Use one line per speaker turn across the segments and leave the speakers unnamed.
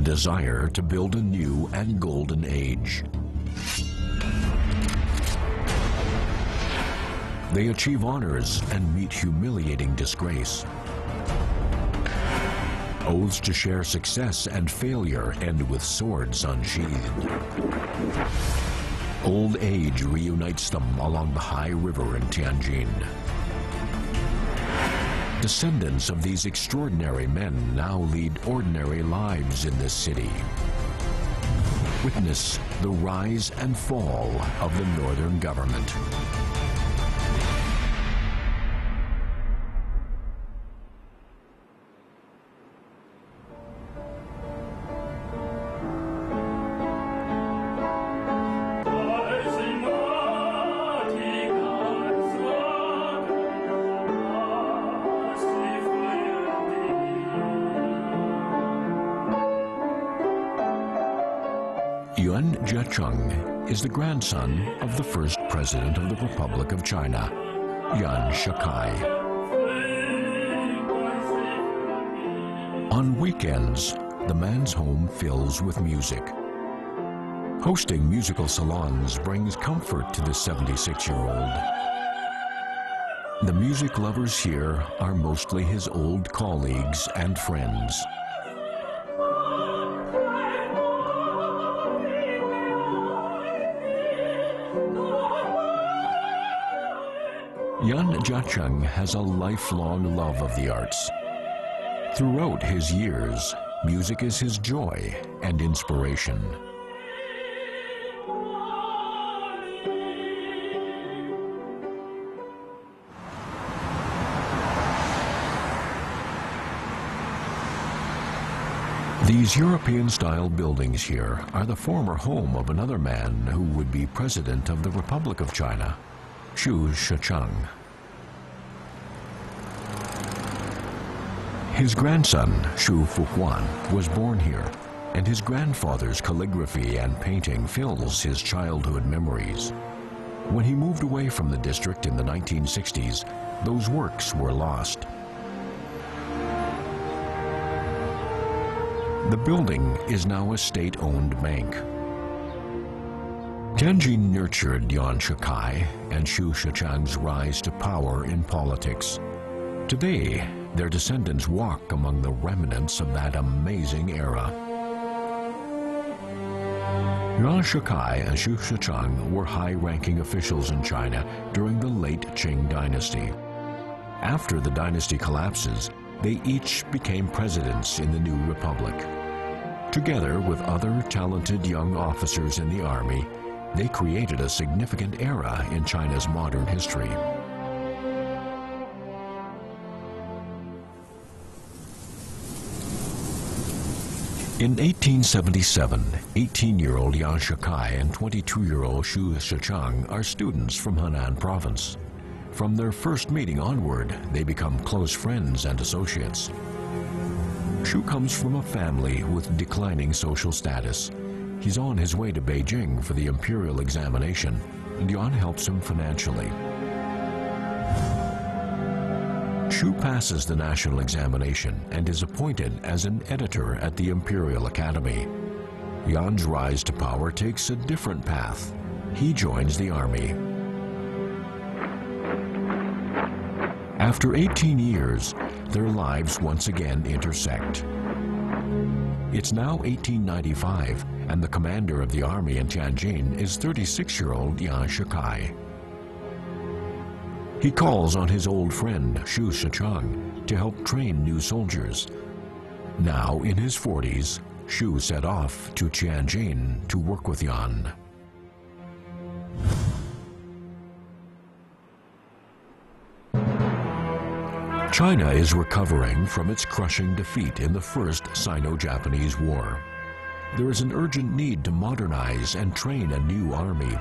desire to build a new and golden age. They achieve honors and meet humiliating disgrace. Oaths to share success and failure end with swords unsheathed. Old age reunites them along the high river in Tianjin. Descendants of these extraordinary men now lead ordinary lives in this city. Witness the rise and fall of the northern government. Yuan Zhecheng is the grandson of the first president of the Republic of China, Yuan Shikai. On weekends, the man's home fills with music. Hosting musical salons brings comfort to the 76-year-old. The music lovers here are mostly his old colleagues and friends. Yuan Zhecheng has a lifelong love of the arts. Throughout his years, music is his joy and inspiration. These European-style buildings here are the former home of another man who would be president of the Republic of China, Xu Shicheng. His grandson, Xu Fuhuan, was born here, and his grandfather's calligraphy and painting fills his childhood memories. When he moved away from the district in the 1960s, those works were lost. The building is now a state-owned bank. Tianjin nurtured Yuan Shikai and Xu Shicheng's rise to power in politics. Today, their descendants walk among the remnants of that amazing era. Yuan Shikai and Xu Shicheng were high-ranking officials in China during the late Qing dynasty. After the dynasty collapses, they each became presidents in the new republic. Together with other talented young officers in the army, they created a significant era in China's modern history. In 1877, 18-year-old Yuan Shikai and 22-year-old Xu Shicheng are students from Henan province. From their first meeting onward, they become close friends and associates. Xu comes from a family with declining social status. He's on his way to Beijing for the imperial examination, and Yuan helps him financially. Xu passes the national examination and is appointed as an editor at the Imperial Academy. Yuan's rise to power takes a different path. He joins the army. After 18 years, their lives once again intersect. It's now 1895, and the commander of the army in Tianjin is 36-year-old Yuan Shikai. He calls on his old friend Xu Shicheng to help train new soldiers. Now in his 40s, Xu set off to Tianjin to work with Yuan. China is recovering from its crushing defeat in the First Sino-Japanese War. There is an urgent need to modernize and train a new army.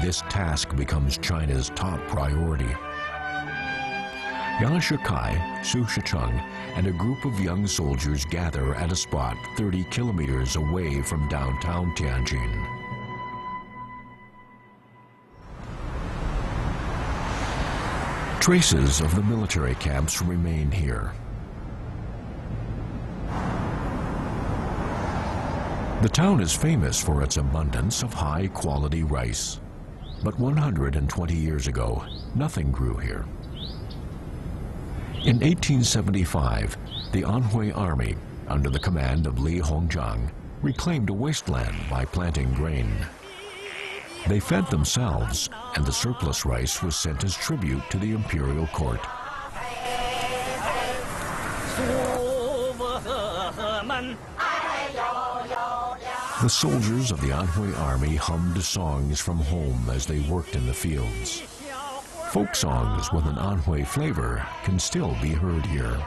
This task becomes China's top priority. Yuan Shikai, Xu Shicheng, and a group of young soldiers gather at a spot 30 kilometers away from downtown Tianjin. Traces of the military camps remain here. The town is famous for its abundance of high-quality rice. But 120 years ago, nothing grew here. In 1875, the Anhui army, under the command of Li Hongzhang, reclaimed a wasteland by planting grain. They fed themselves, and the surplus rice was sent as tribute to the imperial court. The soldiers of the Anhui army hummed songs from home as they worked in the fields. Folk songs with an Anhui flavor can still be heard here.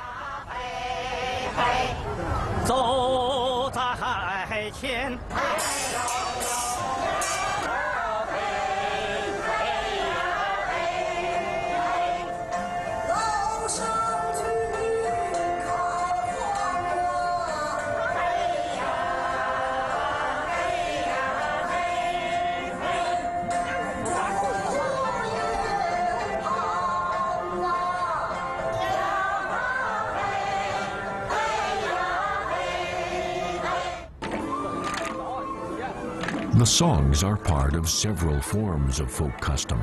The songs are part of several forms of folk custom,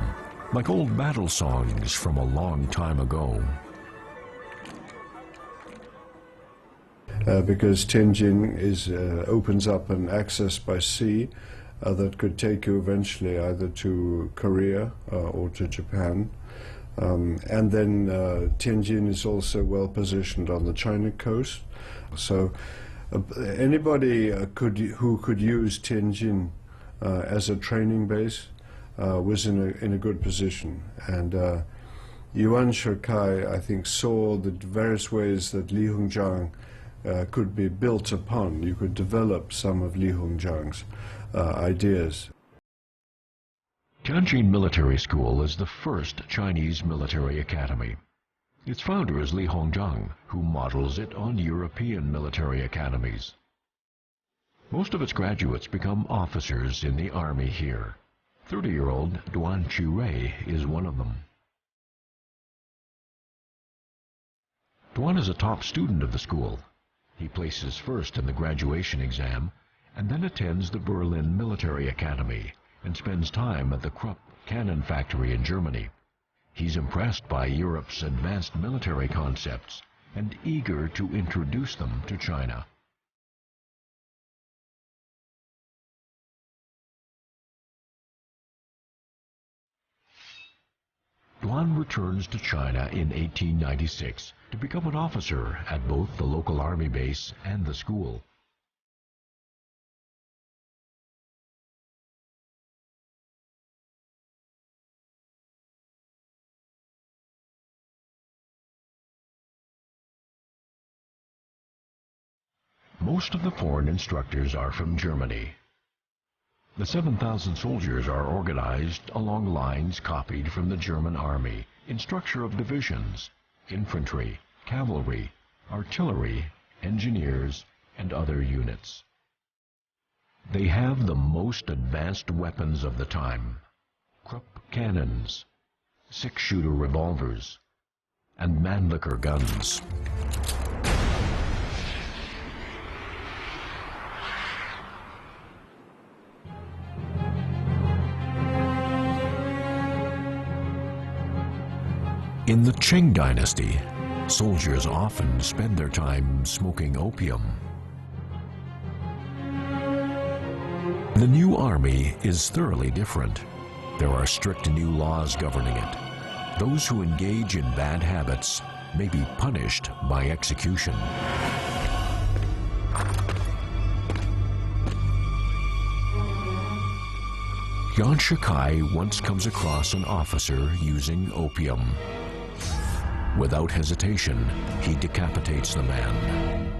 like old battle songs from a long time ago.
Because Tianjin opens up an access by sea that could take you eventually either to Korea or to Japan. And then Tianjin is also well positioned on the China coast. So anybody who could use Tianjin as a training base was in a good position. And Yuan Shikai, I think, saw the various ways that Li Hongzhang could be built upon. You could develop some of Li Hongzhang's ideas.
Tianjin Military School is the first Chinese military academy. Its founder is Li Hongzhang, who models it on European military academies. Most of its graduates become officers in the army here. 30-year-old Duan Qirui is one of them. Duan is a top student of the school. He places first in the graduation exam and then attends the Berlin Military Academy and spends time at the Krupp cannon factory in Germany. He's impressed by Europe's advanced military concepts and eager to introduce them to China. Duan returns to China in 1896 to become an officer at both the local army base and the school. Most of the foreign instructors are from Germany. The 7,000 soldiers are organized along lines copied from the German army in structure of divisions, infantry, cavalry, artillery, engineers, and other units. They have the most advanced weapons of the time: Krupp cannons, six-shooter revolvers, and Mannlicher guns. In the Qing dynasty, soldiers often spend their time smoking opium. The new army is thoroughly different. There are strict new laws governing it. Those who engage in bad habits may be punished by execution. Yuan Shikai once comes across an officer using opium. Without hesitation, he decapitates the man.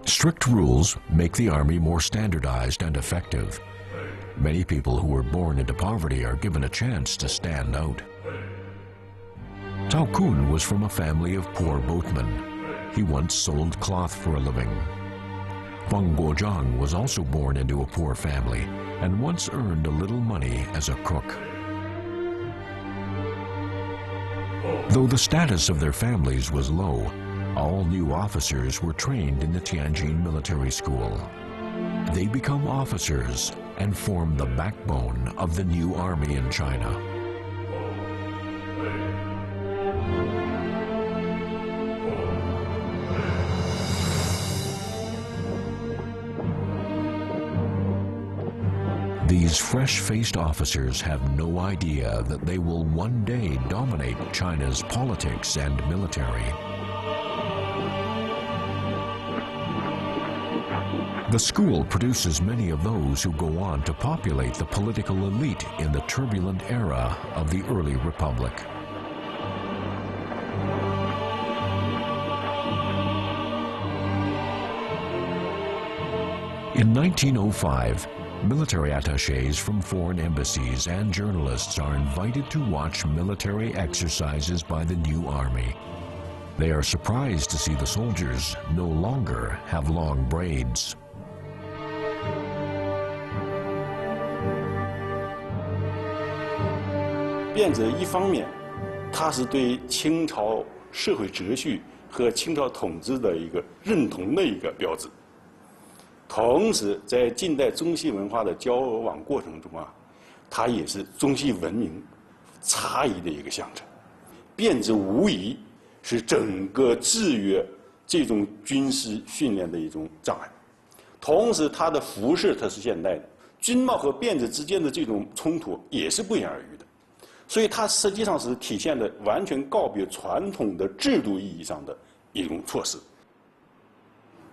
Strict rules make the army more standardized and effective. Many people who were born into poverty are given a chance to stand out. Cao Kun was from a family of poor boatmen. He once sold cloth for a living. Feng Guozhang was also born into a poor family and once earned a little money as a cook. Though the status of their families was low, All new officers were trained in the Tianjin Military School. They become officers and form the backbone of the new army in China. These fresh-faced officers have no idea that they will one day dominate China's politics and military. The school produces many of those who go on to populate the political elite in the turbulent era of the early republic. In 1905, military attachés from foreign embassies and journalists are invited to watch military exercises by the new army. They are surprised to see the soldiers no longer have long braids.
辫子一方面，它是对清朝社会秩序和清朝统治的一个认同的一个标志。同时，在近代中西文化的交往过程中啊，它也是中西文明差异的一个象征。辫子无疑是整个制约这种军事训练的一种障碍。同时，它的服饰它是现代的，军帽和辫子之间的这种冲突也是不言而喻的。 所以它实际上是体现了完全告别传统的制度意义上的一种措施。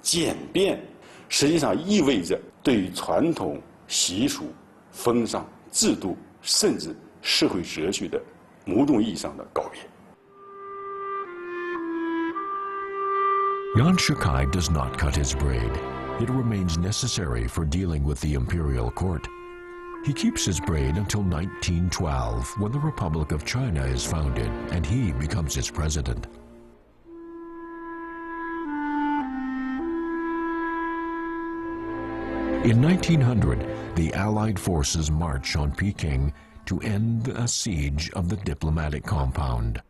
简便实际上意味着对于传统习俗、风尚、制度，甚至社会哲学的某种意义上的告别。
Yuan Shikai does not cut his braid. It remains necessary for dealing with the imperial court. He keeps his braid until 1912, when the Republic of China is founded and he becomes its president. In 1900, the Allied forces march on Peking to end a siege of the diplomatic compound.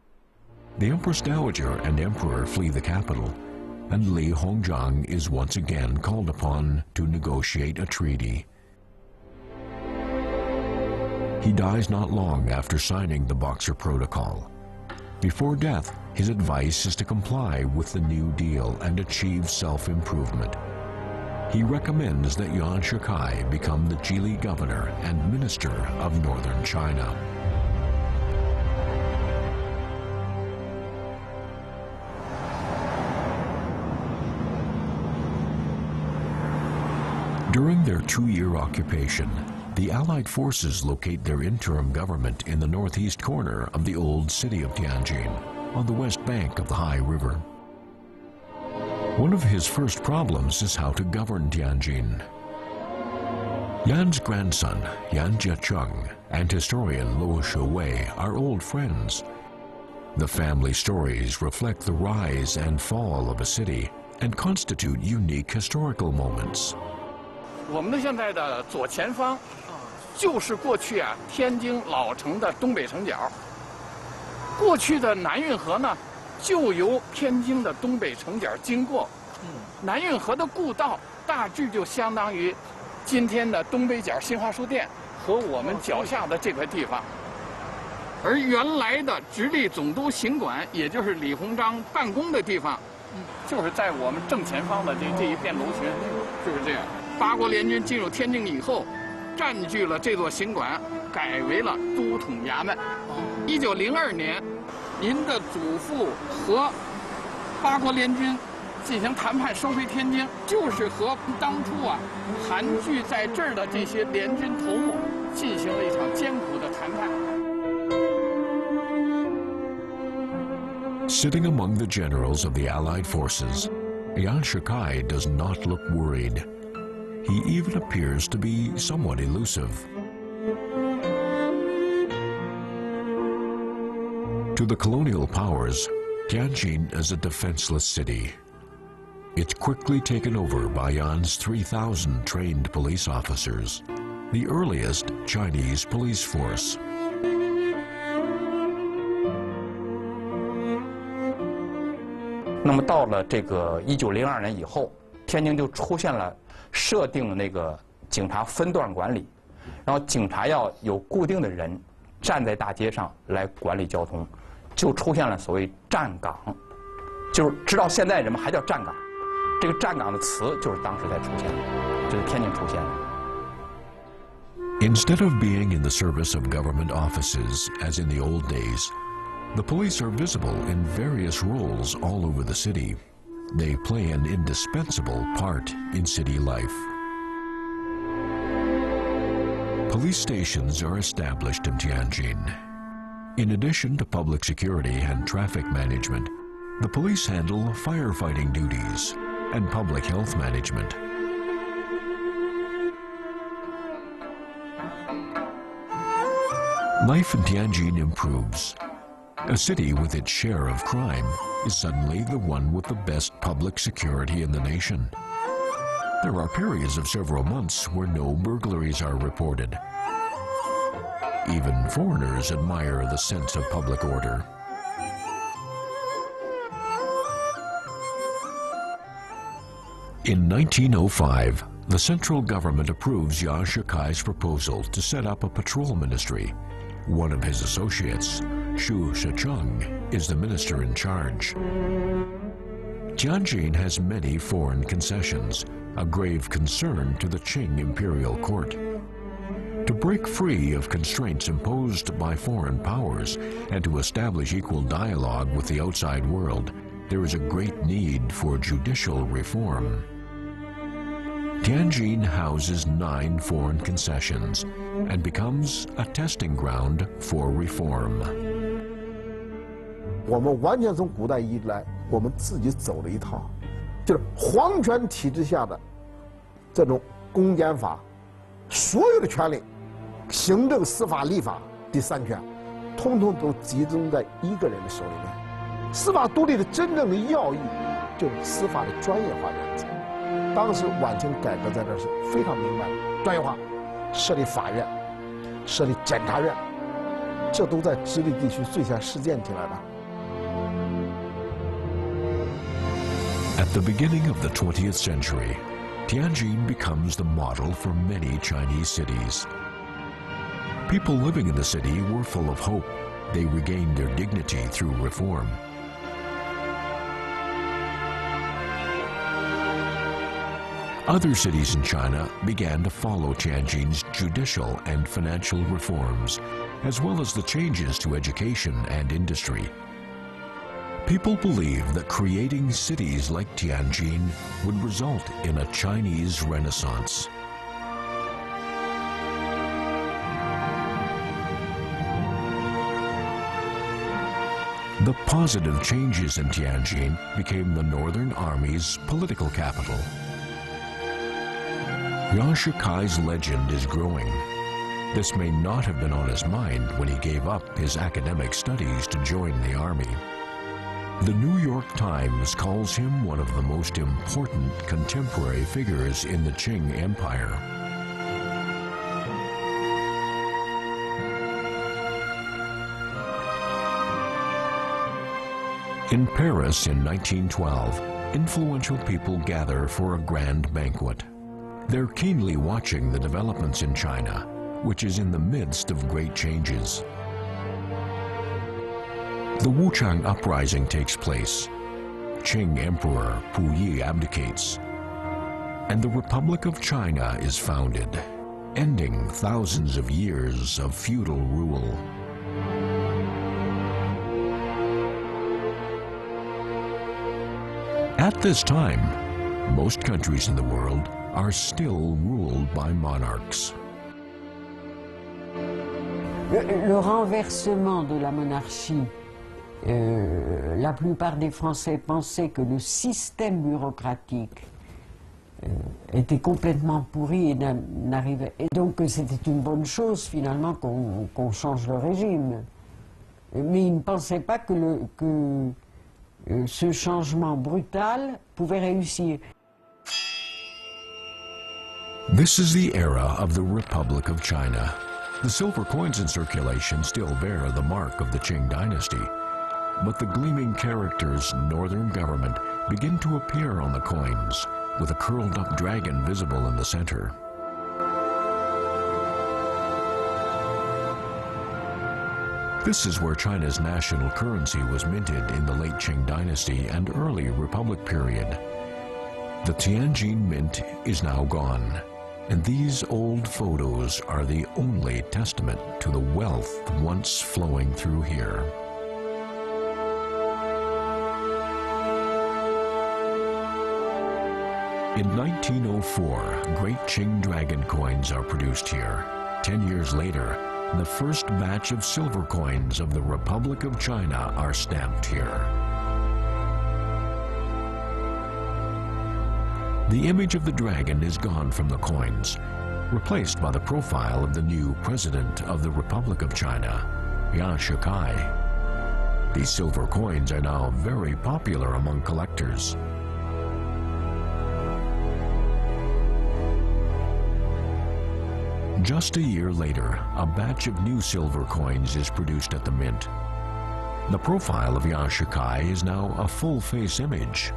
The Empress Dowager and Emperor flee the capital, and Li Hongzhang is once again called upon to negotiate a treaty. He dies not long after signing the Boxer Protocol. Before death, his advice is to comply with the New Deal and achieve self-improvement. He recommends that Yuan Shikai become the Jili governor and minister of northern China. During their two-year occupation, the Allied forces locate their interim government in the northeast corner of the old city of Tianjin, on the west bank of the Hai River. One of his first problems is how to govern Tianjin. Yan's grandson, Yan Jiecheng, and historian Luo Shewei are old friends. The family stories reflect the rise and fall of a city and constitute unique historical moments.
我们现在的左前方，就是过去啊天津老城的东北城角。过去的南运河呢，就由天津的东北城角经过。南运河的故道大致就相当于今天的东北角新华书店和我们脚下的这块地方。而原来的直隶总督行馆，也就是李鸿章办公的地方，就是在我们正前方的这一片楼群，就是这样。 八国联军进入天津以后，占据了这座行馆，改为了都统衙门。1902年，您的祖父和八国联军进行谈判收回天津，就是和当初啊盘踞在这儿的这些联军头目进行了一场艰苦的谈判。
Sitting among the generals of the Allied forces, Yuan Shikai does not look worried. He even appears to be somewhat elusive. To the colonial powers, Tianjin is a defenseless city. It's quickly taken over by Yan's 3,000 trained police officers, the earliest Chinese police force.
那么到了这个1902年以后，天津就出现了设定那个警察分段管理，然后警察要有固定的人站在大街上来管理交通，就出现了所谓站岗，就是直到现在人们还叫站岗。这个站岗的词就是当时才出现的，就是天津出现的。
Instead of being in the service of government offices, as in the old days, the police are visible in various roles all over the city. They play an indispensable part in city life. Police stations are established in Tianjin. In addition to public security and traffic management, the police handle firefighting duties and public health management. Life in Tianjin improves. A city with its share of crime is suddenly the one with the best public security in the nation. There are periods of several months where no burglaries are reported. Even foreigners admire the sense of public order. In 1905, the central government approves Yuan Shikai's proposal to set up a patrol ministry. One of his associates, Xu Shicheng, is the minister in charge. Tianjin has many foreign concessions, a grave concern to the Qing imperial court. To break free of constraints imposed by foreign powers and to establish equal dialogue with the outside world, there is a great need for judicial reform. Tianjin houses 9 foreign concessions and becomes a testing ground for reform.
我们完全从古代以来，我们自己走了一套，就是皇权体制下的这种公检法，所有的权利，行政、司法、立法第3权，通通都集中在一个人的手里面。司法独立的真正的要义，就是司法的专业化原则。当时晚清改革在这是非常明白的，专业化，设立法院，设立检察院，这都在直隶地区最先实践起来的。
At the beginning of the 20th century, Tianjin becomes the model for many Chinese cities. People living in the city were full of hope. They regained their dignity through reform. Other cities in China began to follow Tianjin's judicial and financial reforms, as well as the changes to education and industry. People believed that creating cities like Tianjin would result in a Chinese Renaissance. The positive changes in Tianjin became the Northern Army's political capital. Yuan Shikai's legend is growing. This may not have been on his mind when he gave up his academic studies to join the army. The New York Times calls him one of the most important contemporary figures in the Qing Empire. In Paris in 1912, influential people gather for a grand banquet. They're keenly watching the developments in China, which is in the midst of great changes. The Wuchang Uprising takes place. Qing Emperor Puyi abdicates, and the Republic of China is founded, ending thousands of years of feudal rule. At this time, most countries in the world are still ruled by monarchs.
Le renversement de la monarchie, la plupart des Français pensaient que le système bureaucratique était complètement pourri et n'arrivait. Et donc c'était une bonne chose finalement qu'on change le régime. Mais ils ne pensaient pas que ce changement brutal pouvait réussir.
This is the era of the Republic of China. The silver coins in circulation still bear the mark of the Qing dynasty. but the gleaming characters Northern Government begin to appear on the coins, with a curled-up dragon visible in the center. This is where China's national currency was minted in the late Qing dynasty and early Republic period. The Tianjin Mint is now gone, and these old photos are the only testament to the wealth once flowing through here. In 1904, great Qing dragon coins are produced here. 10 years later, the first batch of silver coins of the Republic of China are stamped here. The image of the dragon is gone from the coins, replaced by the profile of the new President of the Republic of China, Yuan Shikai. These silver coins are now very popular among collectors. Just a year later, a batch of new silver coins is produced at the mint. The profile of Yuan Shikai is now a full-face image.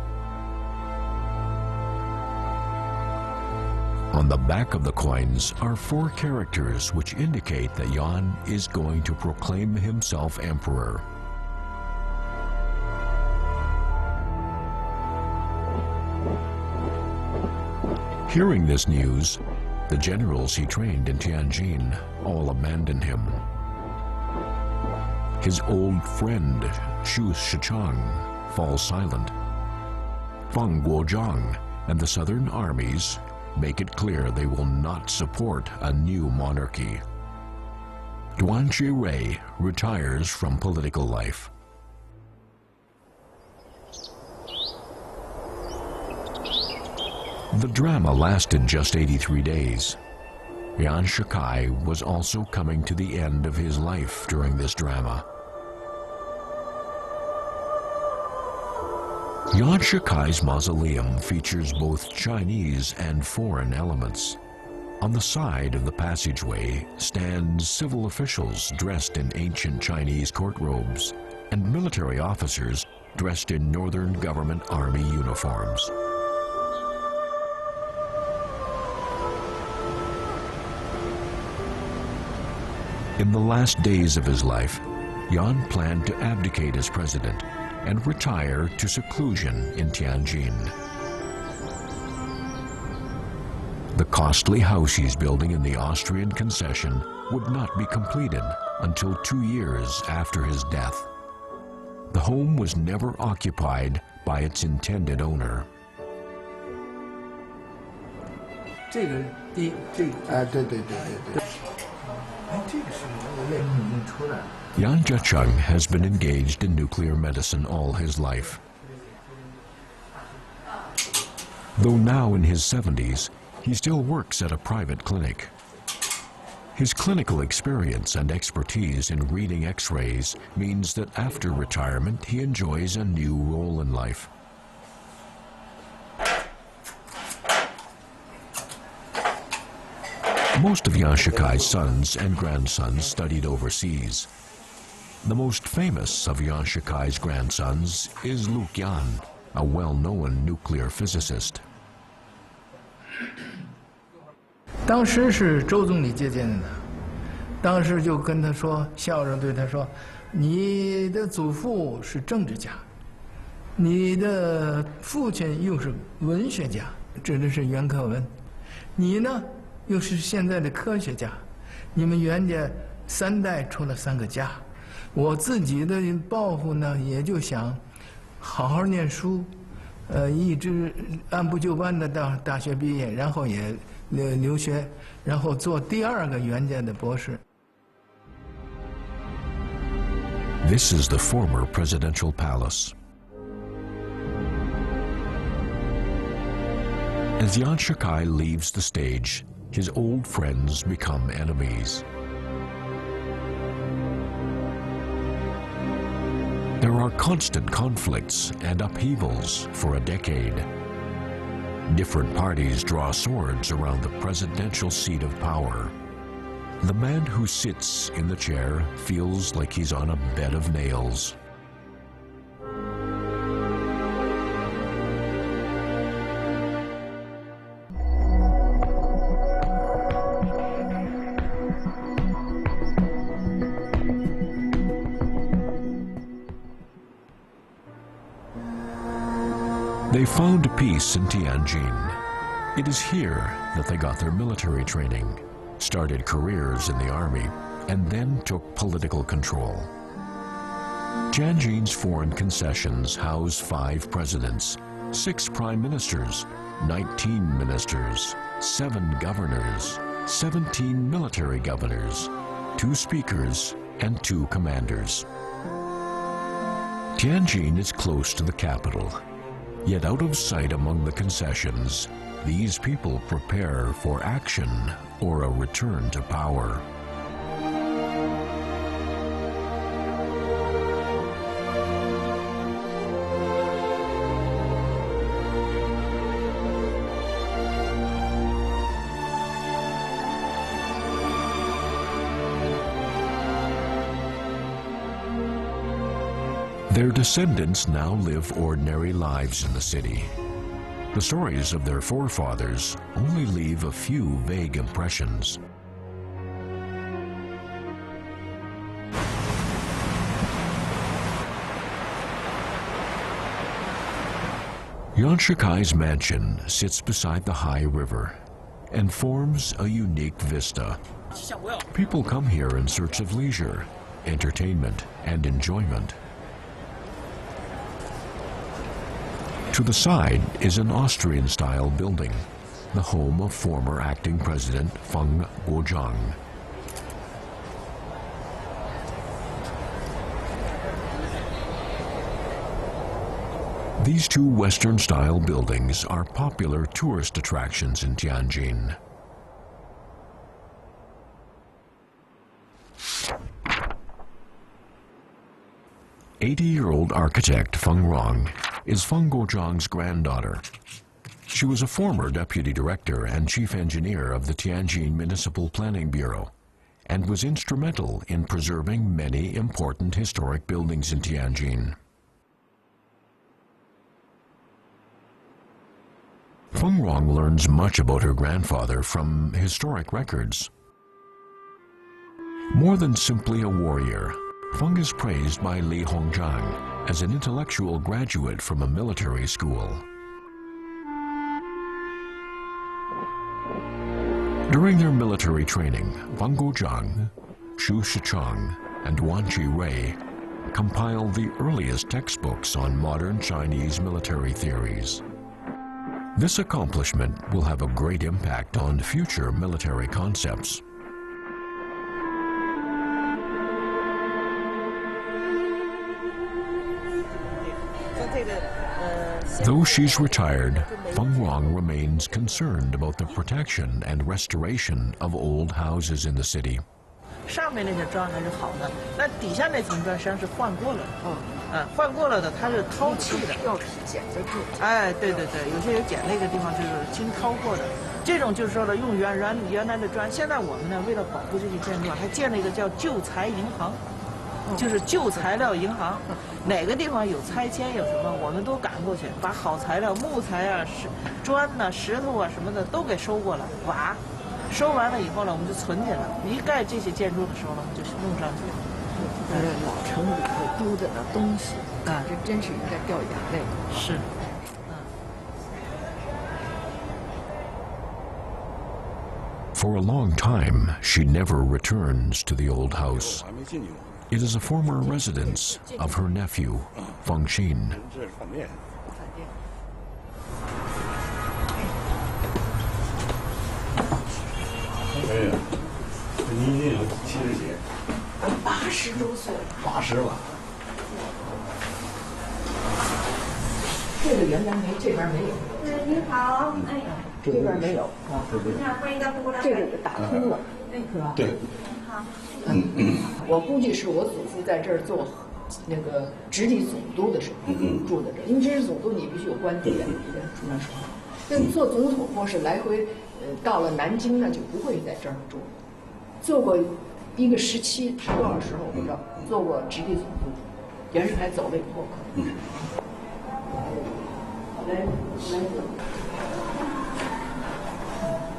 On the back of the coins are 4 characters which indicate that Yuan is going to proclaim himself emperor. Hearing this news, the generals he trained in Tianjin all abandoned him. His old friend, Xu Shichang, falls silent. Feng Guozhang and the southern armies make it clear they will not support a new monarchy. Duan Qirui retires from political life. The drama lasted just 83 days. Yuan Shikai was also coming to the end of his life during this drama. Yuan Shikai's mausoleum features both Chinese and foreign elements. On the side of the passageway stand civil officials dressed in ancient Chinese court robes and military officers dressed in Northern Government Army uniforms. In the last days of his life, Yuan planned to abdicate as president and retire to seclusion in Tianjin. The costly house he's building in the Austrian concession would not be completed until 2 years after his death. The home was never occupied by its intended owner. Yan Zhecheng has been engaged in nuclear medicine all his life. Though now in his 70s, he still works at a private clinic. His clinical experience and expertise in reading X-rays means that after retirement, he enjoys a new role in life. Most of Yuan Shikai's sons and grandsons studied overseas. The most famous of Yuan Shikai's grandsons is Lu Yan, a well-known nuclear physicist.
当时是周总理接见的，当时就跟他说，笑着对他说：“你的祖父是政治家，你的父亲又是文学家，指的是袁克文，你呢？” 又是现在的科学家，你们袁家3代出了3个家，我自己的抱负呢，也就想好好念书，一直按部就班的到大学毕业，然后也留学，然后做第2个袁家的博士。
This is the former presidential palace. As Yuan Shikai leaves the stage, his old friends become enemies. There are constant conflicts and upheavals for a decade. Different parties draw swords around the presidential seat of power. The man who sits in the chair feels like he's on a bed of nails. They found peace in Tianjin. It is here that they got their military training, started careers in the army, and then took political control. Tianjin's foreign concessions house 5 presidents, 6 prime ministers, 19 ministers, 7 governors, 17 military governors, 2 speakers, and 2 commanders. Tianjin is close to the capital, yet out of sight among the concessions, these people prepare for action or a return to power. Their descendants now live ordinary lives in the city. The stories of their forefathers only leave a few vague impressions. Yuan Shikai's mansion sits beside the high river and forms a unique vista. People come here in search of leisure, entertainment, and enjoyment. To the side is an Austrian-style building, the home of former acting President Feng Guozhang. These 2 Western-style buildings are popular tourist attractions in Tianjin. "80-year-old architect Feng Rong is Feng Guozhang's granddaughter. She was a former deputy director and chief engineer of the Tianjin Municipal Planning Bureau and was instrumental in preserving many important historic buildings in Tianjin. Feng Rong learns much about her grandfather from historic records. More than simply a warrior, Feng is praised by Li Hongzhang as an intellectual graduate from a military school. During their military training, Feng Guozhang, Xu Shichang, and Wan Qirui compiled the earliest textbooks on modern Chinese military theories. This accomplishment will have a great impact on future military concepts. Though she's retired, Feng Rong remains concerned about the protection and restoration of old houses in the city.
上面那些砖还是好的，那底下那层砖实际上是换过了的，换过了的它是掏砌的，要剪在这。哎，对对对，有些有剪那个地方就是经掏过的，这种就是说的用原来的砖。现在我们呢，为了保护这些建筑，还建了一个叫旧材银行。 就是旧材料银行，哪个地方有拆迁有什么，我们都赶过去，把好材料、木材啊、砖呐、石头啊什么的都给收过来，瓦，收完了以后呢，我们就存起来。一盖这些建筑的时候呢，我们就弄上去。
老城里头丢着的东西啊，这真是应该掉眼泪。
是。
For a long time, she never returns to the old house. It is a former residence of her nephew, Feng Xin.
This 我估计是我祖父在这儿做那个直隶总督的时候住在这儿，因为直隶总督你必须有官邸，住那时候。那做总统或是来回，到了南京呢就不会在这儿住。做过一个时期，多少时候我不知道，做过直隶总督，袁世凯走了以后可能。来。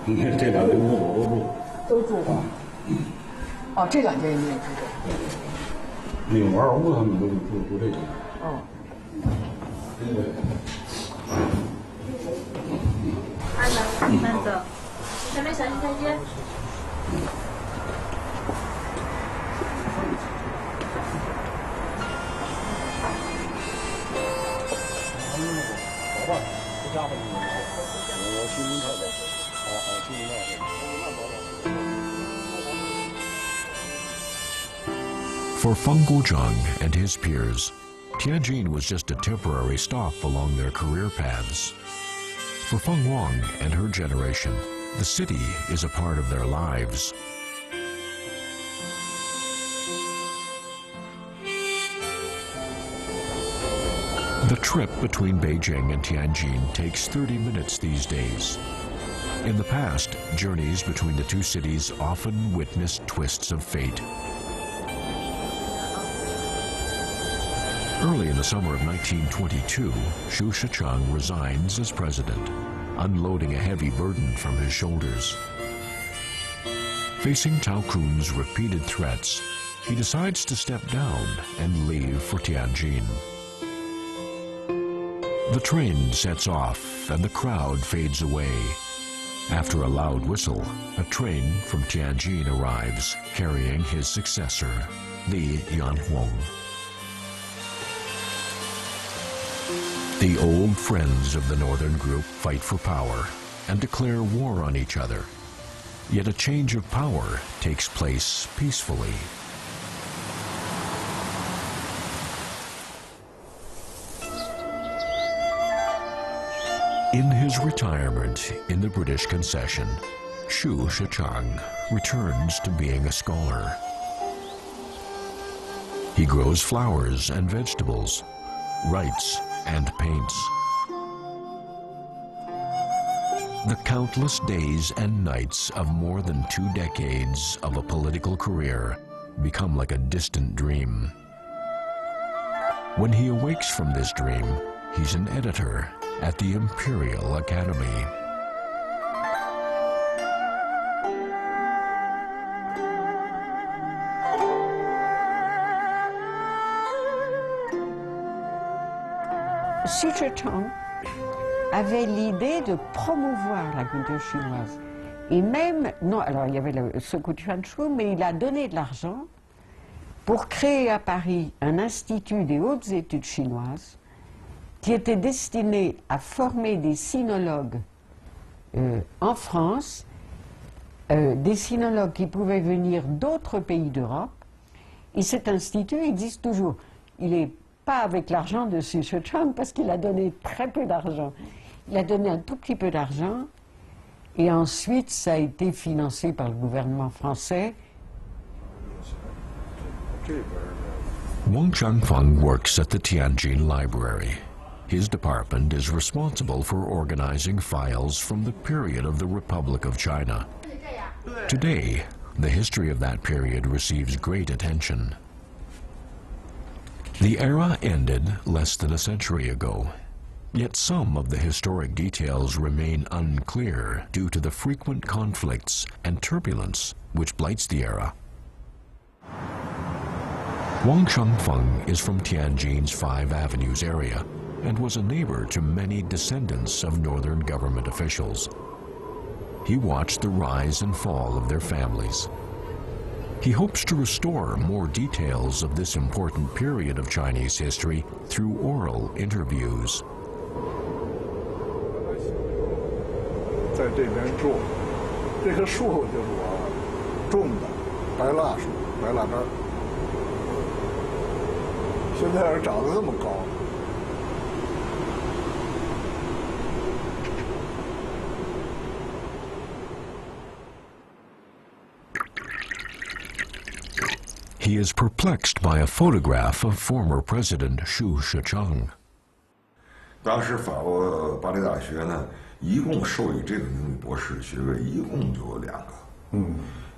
你看这两间屋我
都住过。哦，这两间你也住过。
那个玩屋他们都住这个。
哦。
慢走，慢走，前面小心台阶。
好吧，不加吧你们，我心情太好，好心情太好。
For Feng Guozhang and his peers, Tianjin was just a temporary stop along their career paths. For Feng Wang and her generation, the city is a part of their lives. The trip between Beijing and Tianjin takes 30 minutes these days. In the past, journeys between the two cities often witnessed twists of fate. Early in the summer of 1922, Xu Shichang resigns as president, unloading a heavy burden from his shoulders. Facing Tao Kun's repeated threats, he decides to step down and leave for Tianjin. The train sets off and the crowd fades away. After a loud whistle, a train from Tianjin arrives, carrying his successor, the Dunhuang. The old friends of the northern group fight for power and declare war on each other. Yet a change of power takes place peacefully. In his retirement in the British concession, Xu Shichang returns to being a scholar. He grows flowers and vegetables, writes and paints. The countless days and nights of more than 2 decades of a political career become like a distant dream. When he awakes from this dream, he's an editor at the Imperial Academy.
Xu Shichang avait l'idée de promouvoir la culture chinoise. Et même, non, alors il y avait ce coup de Chuanchu, mais il a donné de l'argent pour créer à Paris un institut des hautes études chinoises qui était destiné à former des sinologues en France, des sinologues qui pouvaient venir d'autres pays d'Europe. Et cet institut existe toujours. Il n'est pas avec l'argent de Xu Shichang parce qu'il a donné très peu d'argent. Il a donné un tout petit peu d'argent et ensuite ça a été financé par le gouvernement français.
Wang Changfeng works at the Tianjin Library. His department is responsible for organizing files from the period of the Republic of China. Today, the history of that period receives great attention. The era ended less than a century ago, yet some of the historic details remain unclear due to the frequent conflicts and turbulence which blights the era. Wang Changfeng is from Tianjin's 5 Avenues area and was a neighbor to many descendants of northern government officials. He watched the rise and fall of their families. He hopes to restore more details of this important period of Chinese history through oral interviews.
在这边种，这棵树就是我种的白蜡树，白蜡根。现在是长得这么高。
He is perplexed by a photograph of former President Xu Shichang.
当时法国巴黎大学呢，一共授予这个英语博士学位，一共就有2个。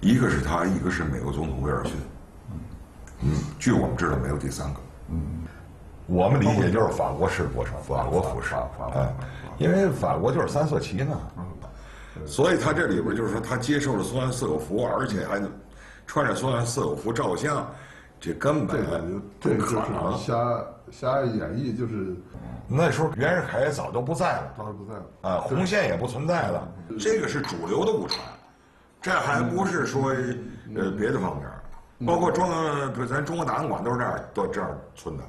一个是他，一个是美国总统威尔逊。据我们知道，没有第3个。
我们理解就是法国式过程，法国复式。因为法国就是3色旗呢。
所以他这里边就是说，他接受了苏联色友服，而且还穿着苏联色友服照相，这根本
这就是瞎演绎，就是
那时候袁世凯早就不在了，
早就不在了
啊，红线也不存在了，
这个是主流的误传，这还不是说别的方面，包括咱中国档案馆都是这样存的。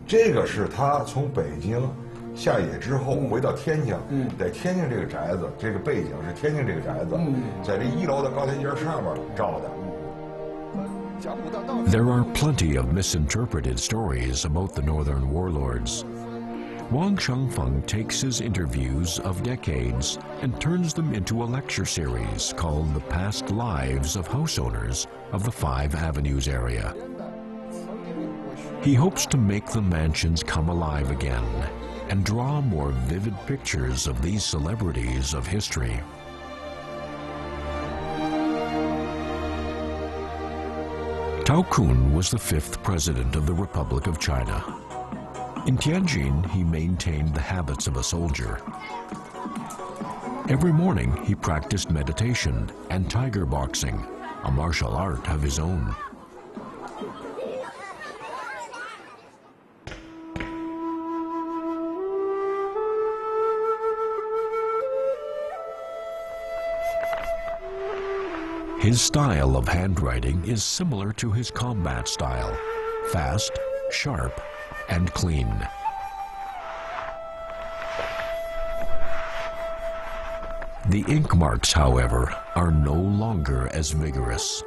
这个是他从北京下野之后回到天津，在天津这个宅子，这个背景是天津这个宅子，在这1楼的高台阶上面照的。
There are plenty of misinterpreted stories about the northern warlords. Wang Shangfeng takes his interviews of decades and turns them into a lecture series called The Past Lives of House Owners of the Five Avenues area. He hopes to make the mansions come alive again and draw more vivid pictures of these celebrities of history. Tao Kun was the 5th president of the Republic of China. In Tianjin, he maintained the habits of a soldier. Every morning, he practiced meditation and tiger boxing, a martial art of his own. His style of handwriting is similar to his combat style, fast, sharp, and clean. The ink marks, however, are no longer as vigorous.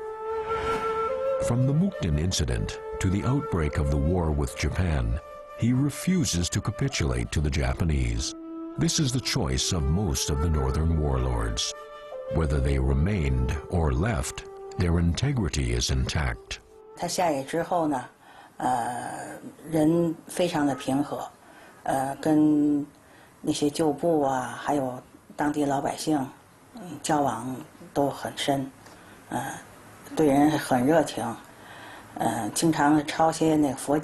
From the Mukden incident to the outbreak of the war with Japan, he refuses to capitulate to the Japanese. This is the choice of most of the northern warlords. Whether they remained or left, their integrity is intact.
他下野之后呢，人非常的平和，跟那些旧部啊，还有当地老百姓，交往都很深，对人很热情，经常抄些那个佛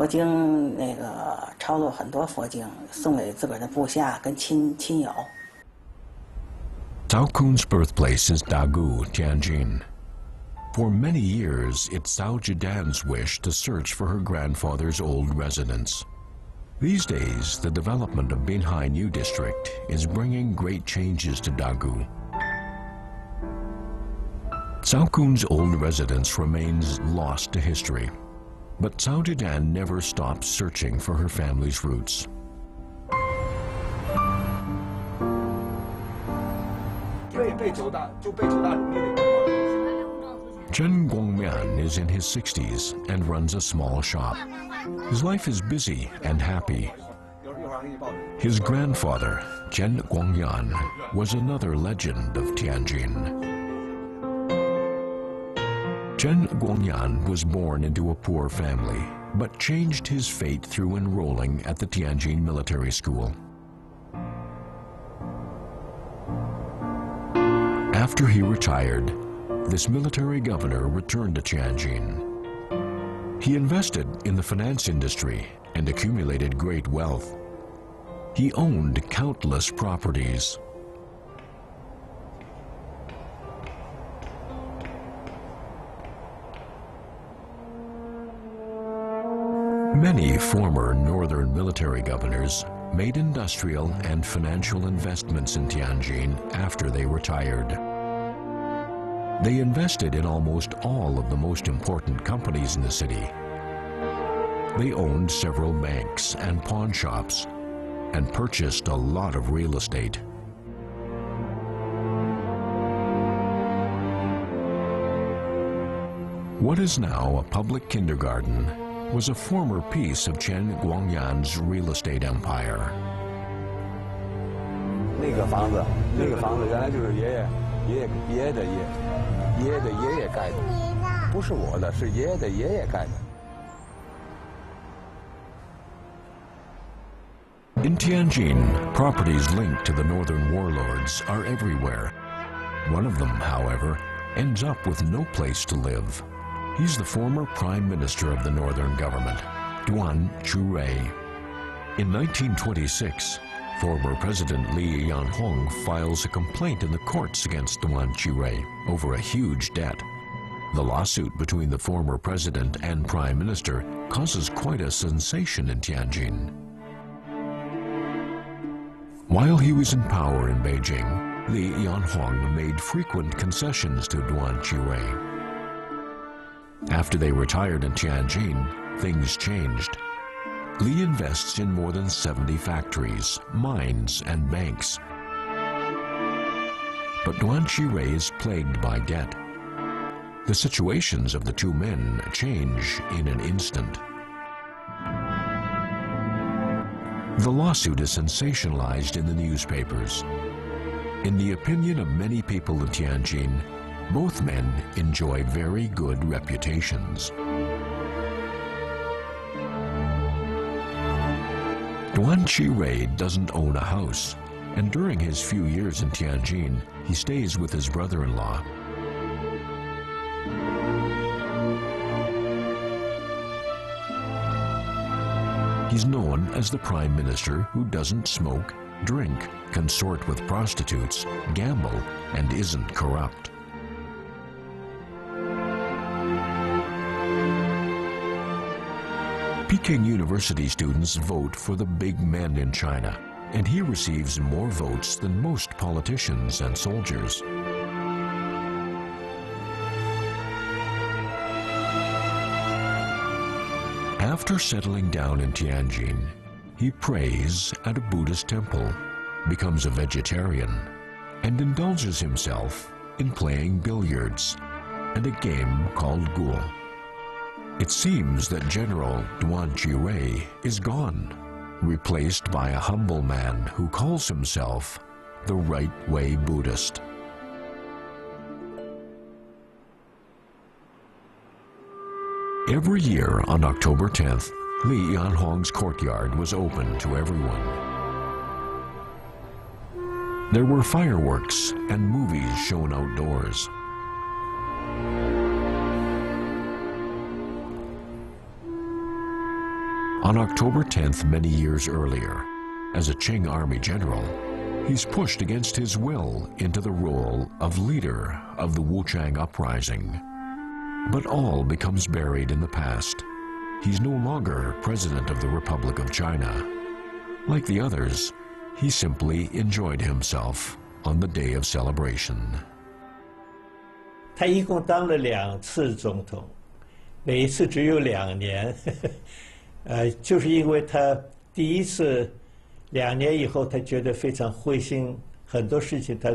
经那个抄录很多佛经，送给自个儿的部下跟亲友。
Cao Kun's birthplace is Dagu, Tianjin. For many years, it's Cao Zhidan's wish to search for her grandfather's old residence. These days, the development of Binhai New District is bringing great changes to Dagu. Cao Kun's old residence remains lost to history, but Cao Zhidan never stops searching for her family's roots. Chen Guangmian is in his 60s and runs a small shop. His life is busy and happy. His grandfather, Chen Guangyan, was another legend of Tianjin. Chen Guangyan was born into a poor family, but changed his fate through enrolling at the Tianjin Military School. After he retired, this military governor returned to Tianjin. He invested in the finance industry and accumulated great wealth. He owned countless properties. Many former northern military governors made industrial and financial investments in Tianjin after they retired. They invested in almost all of the most important companies in the city. They owned several banks and pawn shops and purchased a lot of real estate. What is now a public kindergarten was a former piece of Chen Guangyan's real estate empire.
那个房子原来就是爷爷的爷爷盖的，不是我的，是爷爷的爷爷盖的。
In Tianjin, properties linked to the northern warlords are everywhere. One of them, however, ends up with no place to live. He's the former prime minister of the northern government, Dunhuang. In 1926, former President Li Yanhong files a complaint in the courts against Dunhuang over a huge debt. The lawsuit between the former president and prime minister causes quite a sensation in Tianjin. While he was in power in Beijing, Li Yanhuang made frequent concessions to Duan Qirui. After they retired in Tianjin, things changed. Li invests in more than 70 factories, mines, and banks. But Duan Qirui is plagued by debt. The situations of the two men change in an instant. The lawsuit is sensationalized in the newspapers. In the opinion of many people in Tianjin, both men enjoy very good reputations. Duan Qirui doesn't own a house, and during his few years in Tianjin, he stays with his brother-in-law. He's known as the prime minister who doesn't smoke, drink, consort with prostitutes, gamble, and isn't corrupt. Peking University students vote for the big men in China, and he receives more votes than most politicians and soldiers. After settling down in Tianjin, he prays at a Buddhist temple, becomes a vegetarian, and indulges himself in playing billiards and a game called Gul. It seems that General Duan Qirui is gone, replaced by a humble man who calls himself the Right Way Buddhist. Every year on October 10th, Li Yanhuang's courtyard was open to everyone. There were fireworks and movies shown outdoors. On October 10th, many years earlier, as a Qing army general, he's pushed against his will into the role of leader of the Wuchang uprising. But all becomes buried in the past. He's no longer president of the Republic of China. Like the others, he simply enjoyed himself on the day of celebration.
他一共当了2次总统，每一次只有2年，就是因为他第一次2年以后，他觉得非常灰心，很多事情他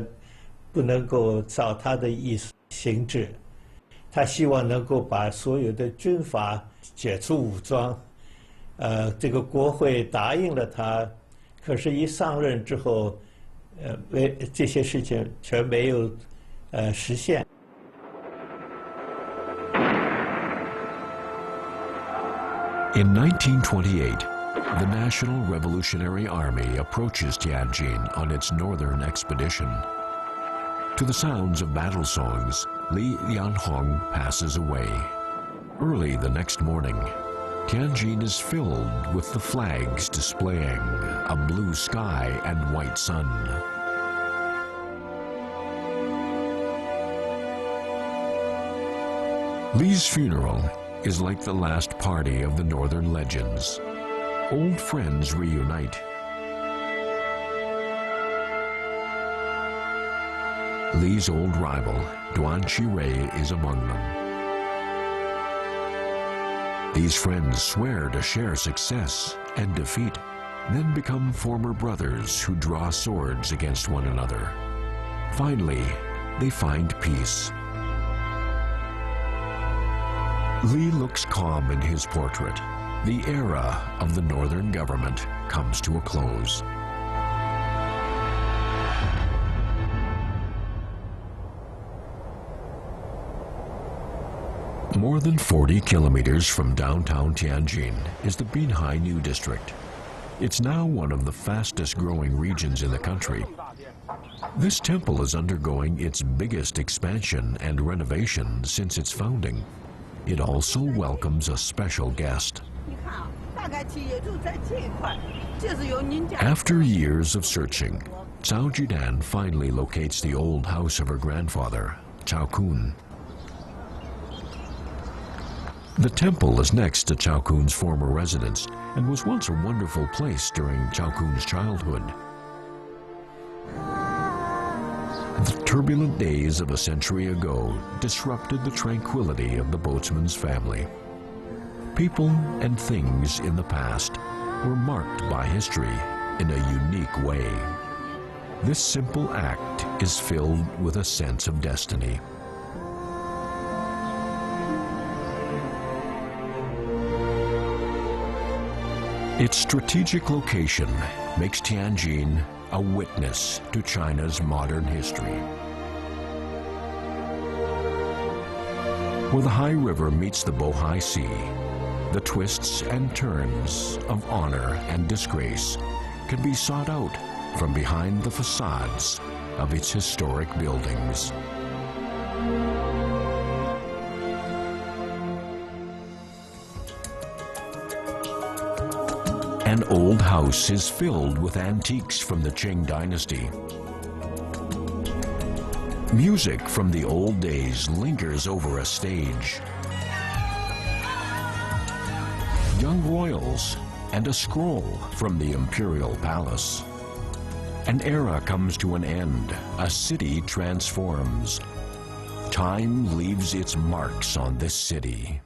不能够照他的意思行制。 他希望能够把所有的军阀解除武装，这个国会答应了他，可是，一上任之后，这些事情全没有实现。
In 1928, the National Revolutionary Army approaches Tianjin on its northern expedition. To the sounds of battle songs, Li Yanhuang passes away. Early the next morning, Tianjin is filled with the flags displaying a blue sky and white sun. Li's funeral is like the last party of the northern legends. Old friends reunite. Li's old rival, Duan Qirui, is among them. These friends swear to share success and defeat, then become former brothers who draw swords against one another. Finally, they find peace. Li looks calm in his portrait. The era of the northern government comes to a close. More than 40 kilometers from downtown Tianjin is the Beihai New District. It's now one of the fastest growing regions in the country. This temple is undergoing its biggest expansion and renovation since its founding. It also welcomes a special guest. After years of searching, Cao Jidan finally locates the old house of her grandfather, Cao Kun. The temple is next to Chao Kun's former residence and was once a wonderful place during Chao Kun's childhood. The turbulent days of a century ago disrupted the tranquility of the boatsman's family. People and things in the past were marked by history in a unique way. This simple act is filled with a sense of destiny. Its strategic location makes Tianjin a witness to China's modern history. Where the Hai River meets the Bohai Sea, the twists and turns of honor and disgrace can be sought out from behind the facades of its historic buildings. An old house is filled with antiques from the Qing dynasty. Music from the old days lingers over a stage. Young royals and a scroll from the imperial palace. An era comes to an end, a city transforms. Time leaves its marks on this city.